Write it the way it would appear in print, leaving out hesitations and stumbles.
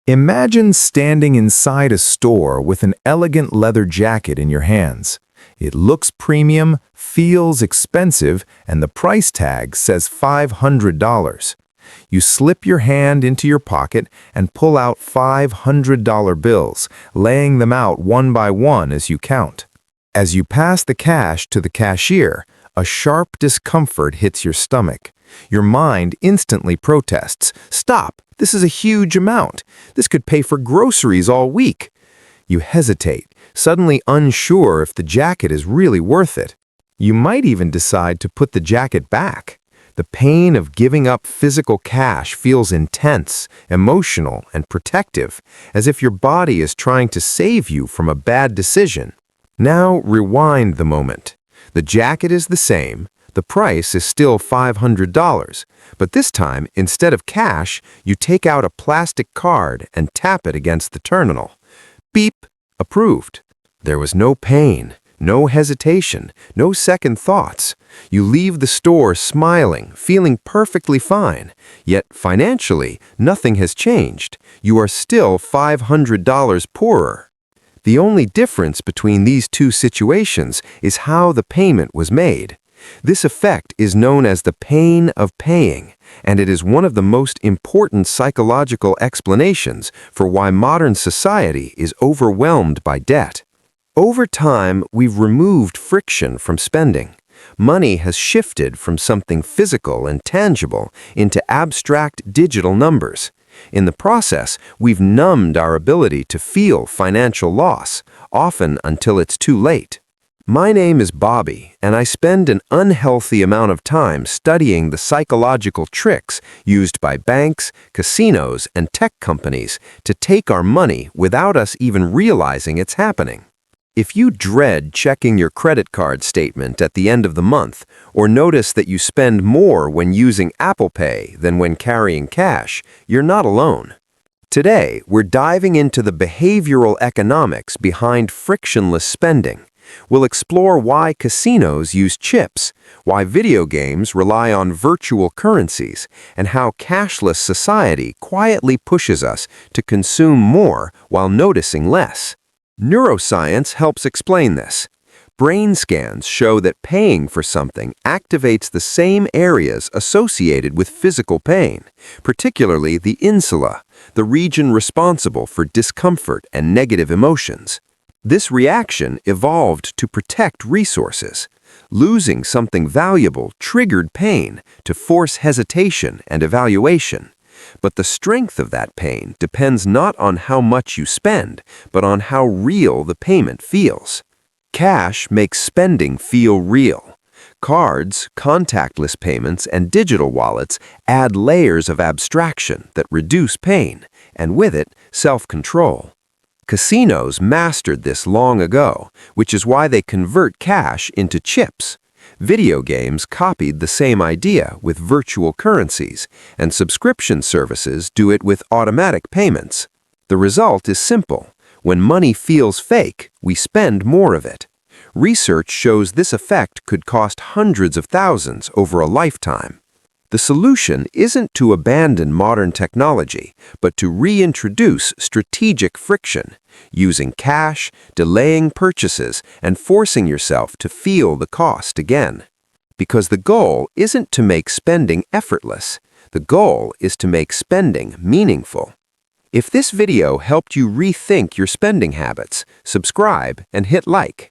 Imagine standing inside a store with an elegant leather jacket in your hands. It looks premium, feels expensive, and the price tag says $500. You slip your hand into your pocket and pull out $500 bills, laying them out one by one as you count. As you pass the cash to the cashier, a sharp discomfort hits your stomach. Your mind instantly protests. "Stop! This is a huge amount. This could pay for groceries all week." You hesitate, suddenly unsure if the jacket is really worth it. You might even decide to put the jacket back. The pain of giving up physical cash feels intense, emotional, and protective, as if your body is trying to save you from a bad decision. Now rewind the moment. The jacket is the same. The price is still $500, but this time, instead of cash, you take out a plastic card and tap it against the terminal. Beep, approved. There was no pain, no hesitation, no second thoughts. You leave the store smiling, feeling perfectly fine. Yet financially, nothing has changed. You are still $500 poorer. The only difference between these two situations is how the payment was made. This effect is known as the pain of paying, and it is one of the most important psychological explanations for why modern society is overwhelmed by debt. Over time, we've removed friction from spending. Money has shifted from something physical and tangible into abstract digital numbers. In the process, we've numbed our ability to feel financial loss, often until it's too late. My name is Bobby, and I spend an unhealthy amount of time studying the psychological tricks used by banks, casinos, and tech companies to take our money without us even realizing it's happening. If you dread checking your credit card statement at the end of the month, or notice that you spend more when using Apple Pay than when carrying cash, you're not alone. Today, we're diving into the behavioral economics behind frictionless spending. We'll explore why casinos use chips, why video games rely on virtual currencies, and how cashless society quietly pushes us to consume more while noticing less. Neuroscience helps explain this. Brain scans show that paying for something activates the same areas associated with physical pain, particularly the insula, the region responsible for discomfort and negative emotions. This reaction evolved to protect resources. Losing something valuable triggered pain to force hesitation and evaluation. But the strength of that pain depends not on how much you spend, but on how real the payment feels. Cash makes spending feel real. Cards, contactless payments, and digital wallets add layers of abstraction that reduce pain, and with it, self-control. Casinos mastered this long ago, which is why they convert cash into chips. Video games copied the same idea with virtual currencies, and subscription services do it with automatic payments. The result is simple. When money feels fake, we spend more of it. Research shows this effect could cost hundreds of thousands over a lifetime. The solution isn't to abandon modern technology, but to reintroduce strategic friction, using cash, delaying purchases, and forcing yourself to feel the cost again. Because the goal isn't to make spending effortless. The goal is to make spending meaningful. If this video helped you rethink your spending habits, subscribe and hit like.